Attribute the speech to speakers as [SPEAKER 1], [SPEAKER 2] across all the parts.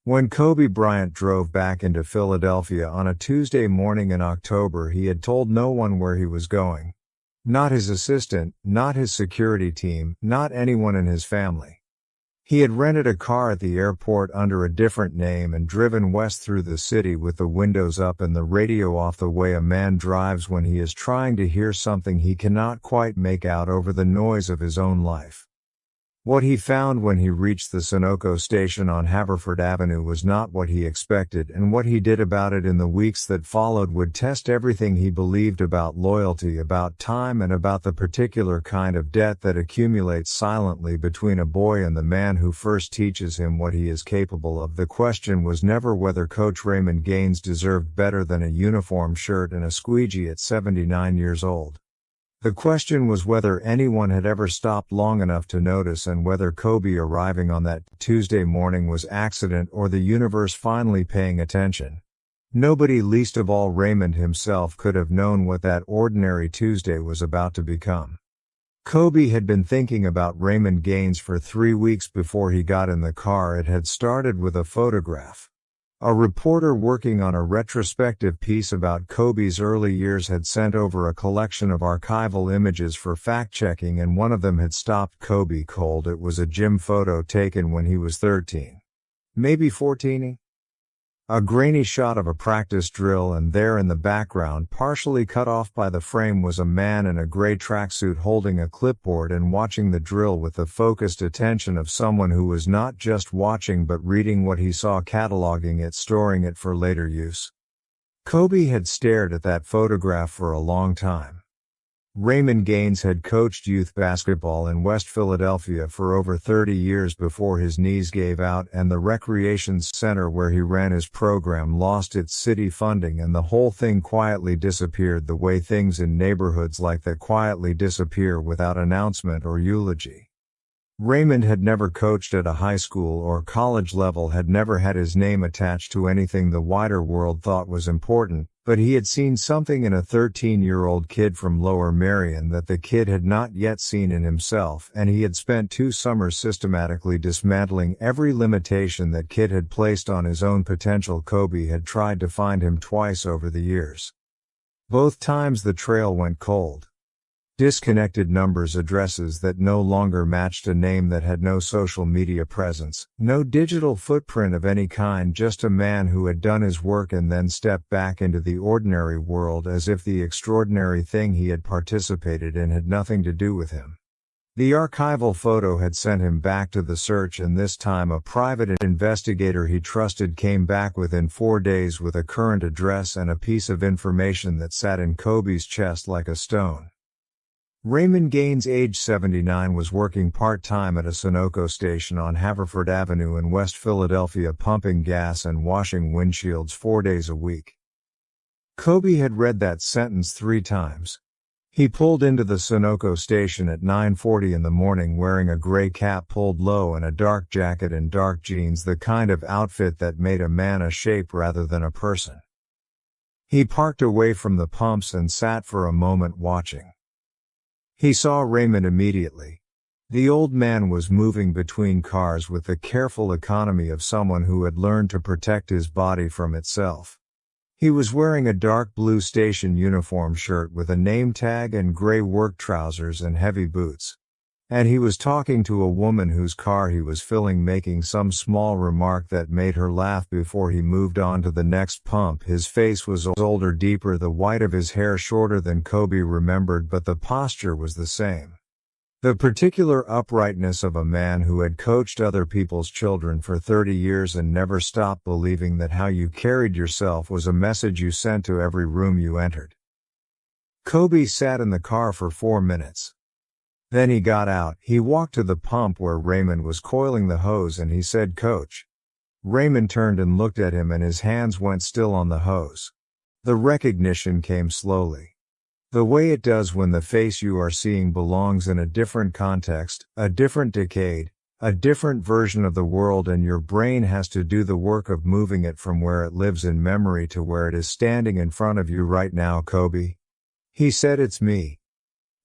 [SPEAKER 1] When Kobe Bryant drove back into Philadelphia on a Tuesday morning in October, he had told no one where he was going. Not his assistant, not his security team, not anyone in his family. He had rented a car at the airport under a different name and driven west through the city with the windows up and the radio off, the way a man drives when he is trying to hear something he cannot quite make out over the noise of his own life. What he found when he reached the Sunoco station on Haverford Avenue was not what he expected, and what he did about it in the weeks that followed would test everything he believed about loyalty, about time, and about the particular kind of debt that accumulates silently between a boy and the man who first teaches him what he is capable of. The question was never whether Coach Raymond Gaines deserved better than a uniform shirt and a squeegee at 79 years old. The question was whether anyone had ever stopped long enough to notice, and whether Kobe arriving on that Tuesday morning was accident or the universe finally paying attention. Nobody, least of all Raymond himself, could have known what that ordinary Tuesday was about to become. Kobe had been thinking about Raymond Gaines for 3 weeks before he got in the car. It had started with a photograph. A reporter working on a retrospective piece about Kobe's early years had sent over a collection of archival images for fact-checking, and one of them had stopped Kobe cold. It was a gym photo taken when he was 13. Maybe 14. A grainy shot of a practice drill, and there in the background, partially cut off by the frame, was a man in a gray tracksuit holding a clipboard and watching the drill with the focused attention of someone who was not just watching but reading what he saw, cataloging it, storing it for later use. Kobe had stared at that photograph for a long time. Raymond Gaines had coached youth basketball in West Philadelphia for over 30 years before his knees gave out and the recreation center where he ran his program lost its city funding, and the whole thing quietly disappeared, the way things in neighborhoods like that quietly disappear without announcement or eulogy. Raymond had never coached at a high school or college level, had never had his name attached to anything the wider world thought was important, but he had seen something in a 13-year-old kid from Lower Merion that the kid had not yet seen in himself, and he had spent 2 summers systematically dismantling every limitation that kid had placed on his own potential. Kobe had tried to find him twice over the years. Both times the trail went cold. Disconnected numbers, addresses that no longer matched a name that had no social media presence, no digital footprint of any kind, just a man who had done his work and then stepped back into the ordinary world as if the extraordinary thing he had participated in had nothing to do with him. The archival photo had sent him back to the search, and this time a private investigator he trusted came back within 4 days with a current address and a piece of information that sat in Kobe's chest like a stone. Raymond Gaines, age 79, was working part-time at a Sunoco station on Haverford Avenue in West Philadelphia, pumping gas and washing windshields 4 days a week. Kobe had read that sentence 3 times. He pulled into the Sunoco station at 9:40 in the morning wearing a gray cap pulled low and a dark jacket and dark jeans, the kind of outfit that made a man a shape rather than a person. He parked away from the pumps and sat for a moment watching. He saw Raymond immediately. The old man was moving between cars with the careful economy of someone who had learned to protect his body from itself. He was wearing a dark blue station uniform shirt with a name tag and gray work trousers and heavy boots. And he was talking to a woman whose car he was filling, making some small remark that made her laugh before he moved on to the next pump. His face was older, deeper, the white of his hair shorter than Kobe remembered, but the posture was the same. The particular uprightness of a man who had coached other people's children for 30 years and never stopped believing that how you carried yourself was a message you sent to every room you entered. Kobe sat in the car for 4 minutes. Then he got out. He walked to the pump where Raymond was coiling the hose and he said, "Coach." Raymond turned and looked at him and his hands went still on the hose. The recognition came slowly. The way it does when the face you are seeing belongs in a different context, a different decade, a different version of the world, and your brain has to do the work of moving it from where it lives in memory to where it is standing in front of you right now. "Kobe," he said, "it's me."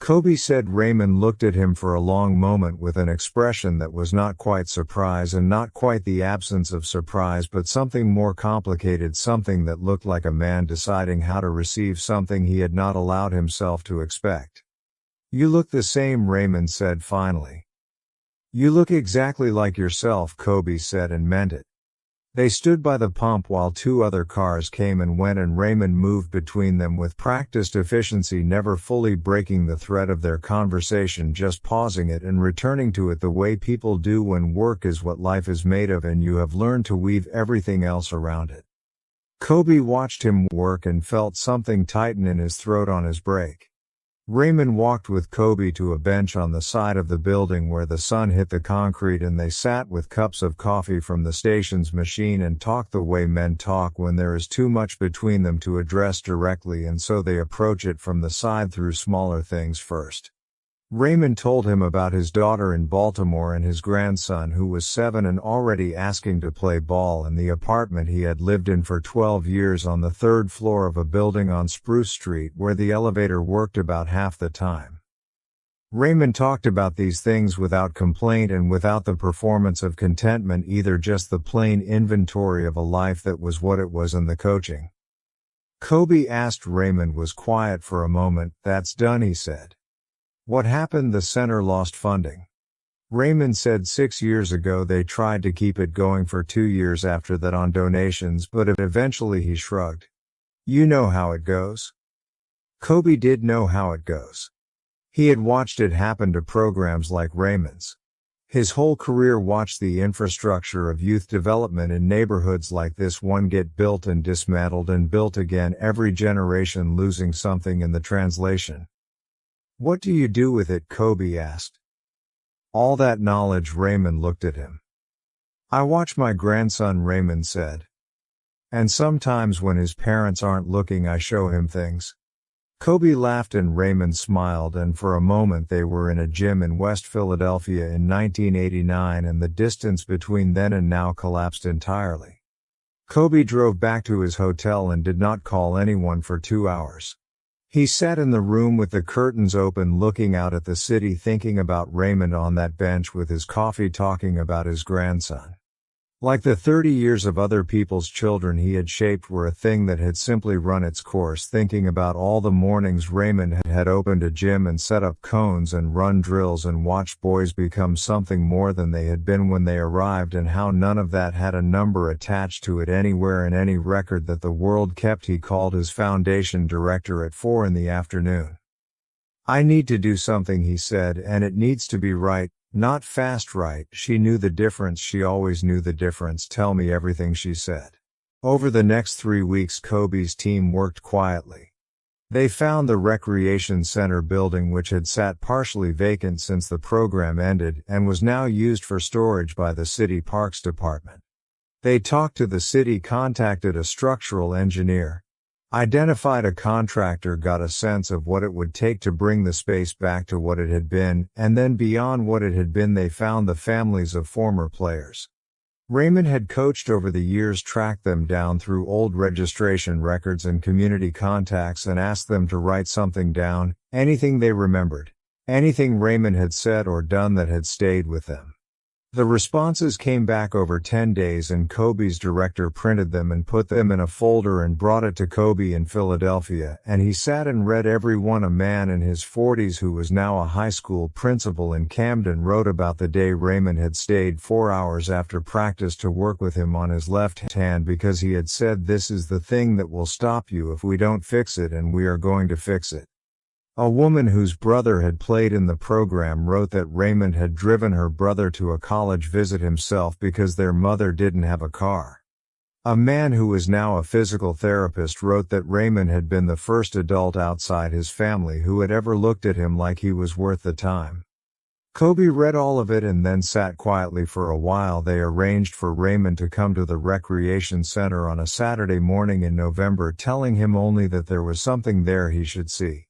[SPEAKER 1] Kobe said. Raymond looked at him for a long moment with an expression that was not quite surprise and not quite the absence of surprise, but something more complicated, something that looked like a man deciding how to receive something he had not allowed himself to expect. "You look the same," Raymond said finally. "You look exactly like yourself," Kobe said, and meant it. They stood by the pump while two other cars came and went, and Raymond moved between them with practiced efficiency, never fully breaking the thread of their conversation, just pausing it and returning to it the way people do when work is what life is made of and you have learned to weave everything else around it. Kobe watched him work and felt something tighten in his throat on his break. Raymond walked with Kobe to a bench on the side of the building where the sun hit the concrete, and they sat with cups of coffee from the station's machine and talked the way men talk when there is too much between them to address directly, and so they approach it from the side through smaller things first. Raymond told him about his daughter in Baltimore and his grandson who was 7 and already asking to play ball, and the apartment he had lived in for 12 years on the 3rd floor of a building on Spruce Street where the elevator worked about half the time. Raymond talked about these things without complaint and without the performance of contentment either, just the plain inventory of a life that was what it was, and the coaching. Kobe asked. Raymond was quiet for a moment. "That's done," he said. "What happened?" "The center lost funding." Raymond said 6 years ago they tried to keep it going for 2 years after that on donations, but eventually he shrugged. "You know how it goes." Kobe did know how it goes. He had watched it happen to programs like Raymond's. His whole career watched the infrastructure of youth development in neighborhoods like this one get built and dismantled and built again, every generation losing something in the translation. "What do you do with it?" Kobe asked. "All that knowledge." Raymond looked at him. "I watch my grandson," Raymond said. "And sometimes when his parents aren't looking I show him things." Kobe laughed and Raymond smiled, and for a moment they were in a gym in West Philadelphia in 1989, and the distance between then and now collapsed entirely. Kobe drove back to his hotel and did not call anyone for 2 hours. He sat in the room with the curtains open looking out at the city, thinking about Raymond on that bench with his coffee, talking about his grandson. Like the 30 years of other people's children he had shaped were a thing that had simply run its course, thinking about all the mornings Raymond had opened a gym and set up cones and run drills and watched boys become something more than they had been when they arrived, and how none of that had a number attached to it anywhere in any record that the world kept. He called his foundation director at 4 in the afternoon. "I need to do something," he said, "and it needs to be right. Not fast right." She knew the difference. She always knew the difference. "Tell me everything," she said. Over the next 3 weeks Kobe's team worked quietly. They found the recreation center building, which had sat partially vacant since the program ended and was now used for storage by the city parks department. They talked to the city, contacted a structural engineer, identified a contractor, got a sense of what it would take to bring the space back to what it had been, and then beyond what it had been they found the families of former players. Raymond had coached over the years, tracked them down through old registration records and community contacts and asked them to write something down, anything they remembered, anything Raymond had said or done that had stayed with them. The responses came back over 10 days, and Kobe's director printed them and put them in a folder and brought it to Kobe in Philadelphia, and he sat and read every one. A man in his 40s who was now a high school principal in Camden wrote about the day Raymond had stayed 4 hours after practice to work with him on his left hand because he had said, "This is the thing that will stop you if we don't fix it, and we are going to fix it." A woman whose brother had played in the program wrote that Raymond had driven her brother to a college visit himself because their mother didn't have a car. A man who was now a physical therapist wrote that Raymond had been the first adult outside his family who had ever looked at him like he was worth the time. Kobe read all of it and then sat quietly for a while. They arranged for Raymond to come to the recreation center on a Saturday morning in November, telling him only that there was something there he should see.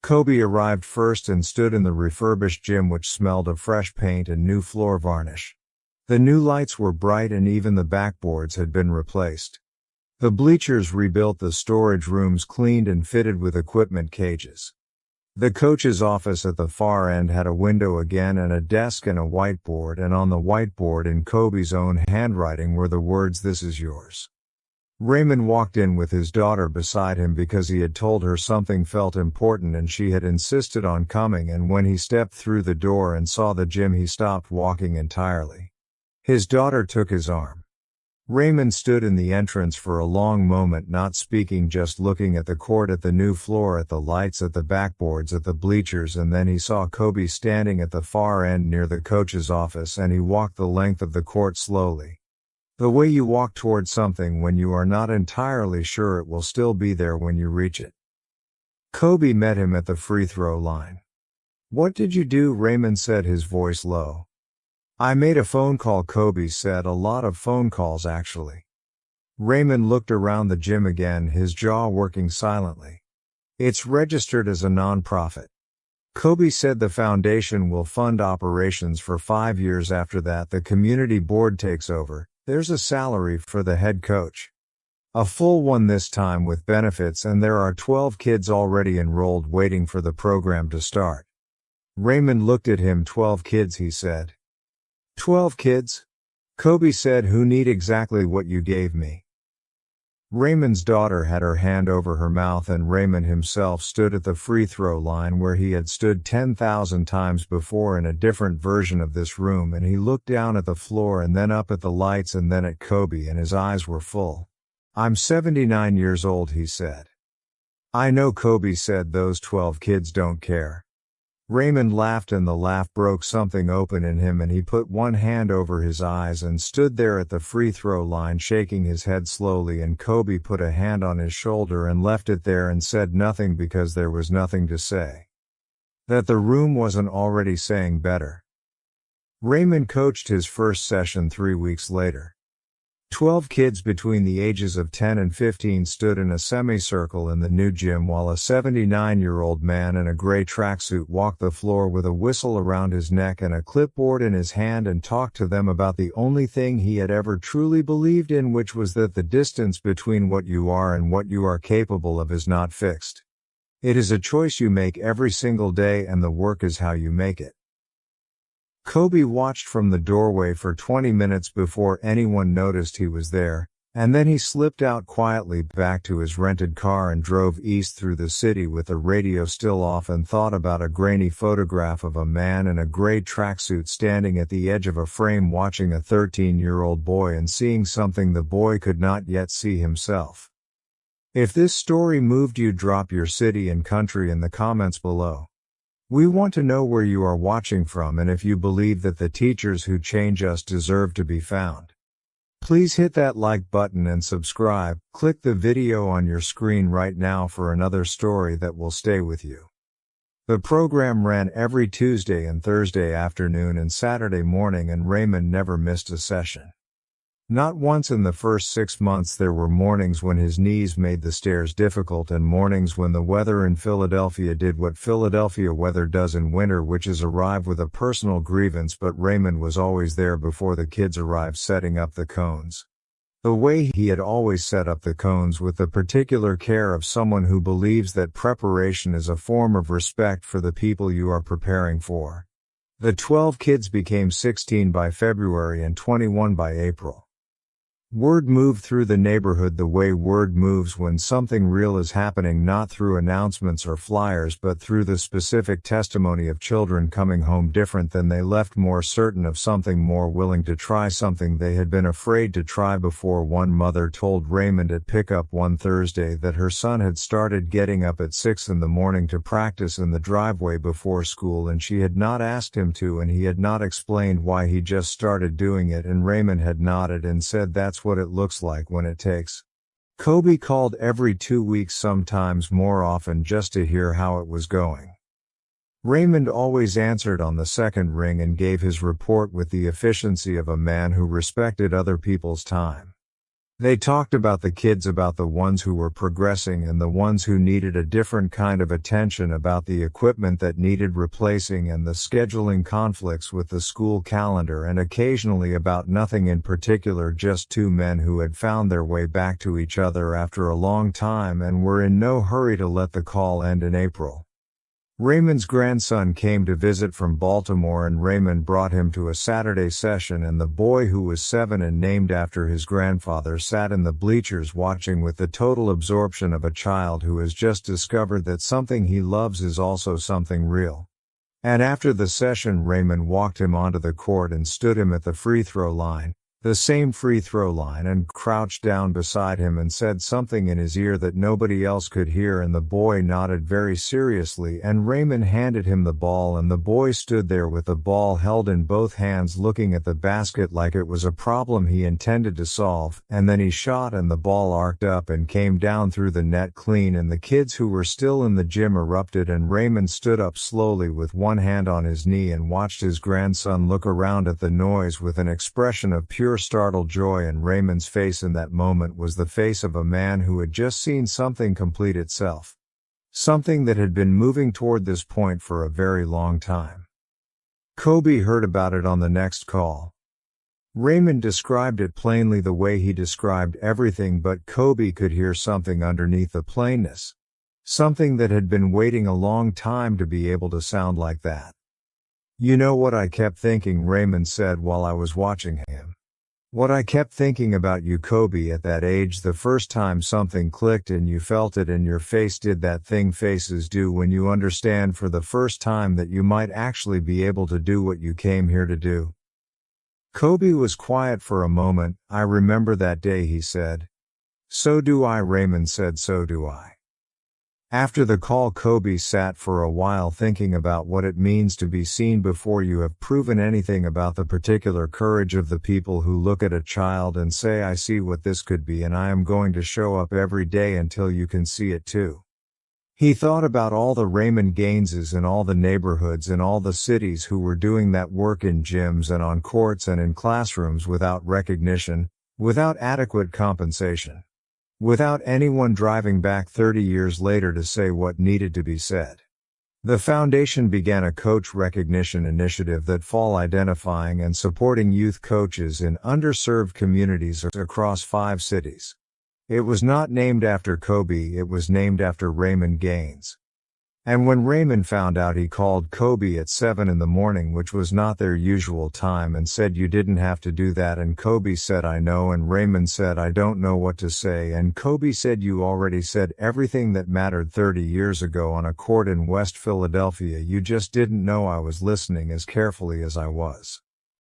[SPEAKER 1] Kobe arrived first and stood in the refurbished gym, which smelled of fresh paint and new floor varnish. The new lights were bright and even the backboards had been replaced. The bleachers rebuilt, the storage rooms cleaned and fitted with equipment cages. The coach's office at the far end had a window again and a desk and a whiteboard, and on the whiteboard in Kobe's own handwriting were the words, "This is yours." Raymond walked in with his daughter beside him because he had told her something felt important and she had insisted on coming, and when he stepped through the door and saw the gym he stopped walking entirely. His daughter took his arm. Raymond stood in the entrance for a long moment, not speaking, just looking at the court, at the new floor, at the lights, at the backboards, at the bleachers, and then he saw Kobe standing at the far end near the coach's office, and he walked the length of the court slowly. The way you walk towards something when you are not entirely sure it will still be there when you reach it. Kobe met him at the free throw line. "What did you do?" Raymond said, his voice low. "I made a phone call," Kobe said. "A lot of phone calls, actually." Raymond looked around the gym again, his jaw working silently. "It's registered as a non-profit. Kobe said the foundation will fund operations for 5 years. After that, the community board takes over. There's a salary for the head coach. A full one this time with benefits, and there are 12 kids already enrolled waiting for the program to start." Raymond looked at him. "12 kids," he said. "12 kids?" Kobe said, "who need exactly what you gave me." Raymond's daughter had her hand over her mouth, and Raymond himself stood at the free throw line where he had stood 10,000 times before in a different version of this room, and he looked down at the floor and then up at the lights and then at Kobe, and his eyes were full. "I'm 79 years old," he said. "I know," Kobe said. "Those 12 kids don't care." Raymond laughed, and the laugh broke something open in him, and he put one hand over his eyes and stood there at the free throw line shaking his head slowly, and Kobe put a hand on his shoulder and left it there and said nothing because there was nothing to say. That the room wasn't already saying better. Raymond coached his first session 3 weeks later. 12 kids between the ages of 10 and 15 stood in a semicircle in the new gym while a 79-year-old man in a gray tracksuit walked the floor with a whistle around his neck and a clipboard in his hand and talked to them about the only thing he had ever truly believed in, which was that the distance between what you are and what you are capable of is not fixed. It is a choice you make every single day, and the work is how you make it. Kobe watched from the doorway for 20 minutes before anyone noticed he was there, and then he slipped out quietly back to his rented car and drove east through the city with the radio still off, and thought about a grainy photograph of a man in a gray tracksuit standing at the edge of a frame watching a 13-year-old boy and seeing something the boy could not yet see himself. If this story moved you, drop your city and country in the comments below. We want to know where you are watching from and if you believe that the teachers who change us deserve to be found. Please hit that like button and subscribe. Click the video on your screen right now for another story that will stay with you. The program ran every Tuesday and Thursday afternoon and Saturday morning, and Raymond never missed a session. Not once in the first 6 months. There were mornings when his knees made the stairs difficult, and mornings when the weather in Philadelphia did what Philadelphia weather does in winter, which is arrive with a personal grievance, but Raymond was always there before the kids arrived, setting up the cones. The way he had always set up the cones, with the particular care of someone who believes that preparation is a form of respect for the people you are preparing for. The 12 kids became 16 by February and 21 by April. Word moved through the neighborhood the way word moves when something real is happening, not through announcements or flyers but through the specific testimony of children coming home different than they left, more certain of something, more willing to try something they had been afraid to try before. One mother told Raymond at pickup one Thursday that her son had started getting up at 6 in the morning to practice in the driveway before school, and she had not asked him to, and he had not explained why. He just started doing it, and Raymond had nodded and said, "That's what it looks like when it takes." Kobe called every 2 weeks, sometimes more often, just to hear how it was going. Raymond always answered on the second ring and gave his report with the efficiency of a man who respected other people's time. They talked about the kids, about the ones who were progressing and the ones who needed a different kind of attention, about the equipment that needed replacing and the scheduling conflicts with the school calendar, and occasionally about nothing in particular, just two men who had found their way back to each other after a long time and were in no hurry to let the call end in April. Raymond's grandson came to visit from Baltimore and Raymond brought him to a Saturday session, and the boy, who was 7 and named after his grandfather, sat in the bleachers watching with the total absorption of a child who has just discovered that something he loves is also something real. And after the session, Raymond walked him onto the court and stood him at the free throw line, the same free throw line, and crouched down beside him and said something in his ear that nobody else could hear, and the boy nodded very seriously, and Raymond handed him the ball, and the boy stood there with the ball held in both hands looking at the basket like it was a problem he intended to solve, and then he shot and the ball arced up and came down through the net clean, and the kids who were still in the gym erupted, and Raymond stood up slowly with one hand on his knee and watched his grandson look around at the noise with an expression of pure startled joy, and Raymond's face in that moment was the face of a man who had just seen something complete itself. Something that had been moving toward this point for a very long time. Kobe heard about it on the next call. Raymond described it plainly the way he described everything, but Kobe could hear something underneath the plainness. Something that had been waiting a long time to be able to sound like that. "You know what I kept thinking," Raymond said while I was watching him. "What I kept thinking about you, Kobe, at that age, the first time something clicked and you felt it and your face did that thing faces do when you understand for the first time that you might actually be able to do what you came here to do." Kobe was quiet for a moment. "I remember that day," he said. "So do I," Raymond said. "So do I." After the call, Kobe sat for a while thinking about what it means to be seen before you have proven anything, about the particular courage of the people who look at a child and say, "I see what this could be, and I am going to show up every day until you can see it too." He thought about all the Raymond Gaineses in all the neighborhoods in all the cities who were doing that work in gyms and on courts and in classrooms without recognition, without adequate compensation. Without anyone driving back 30 years later to say what needed to be said. The foundation began a coach recognition initiative that fall identifying and supporting youth coaches in underserved communities across 5 cities. It was not named after Kobe, it was named after Raymond Gaines. And when Raymond found out, he called Kobe at 7 in the morning, which was not their usual time, and said, "You didn't have to do that." And Kobe said, "I know." And Raymond said, "I don't know what to say." And Kobe said, "You already said everything that mattered 30 years ago on a court in West Philadelphia. You just didn't know I was listening as carefully as I was."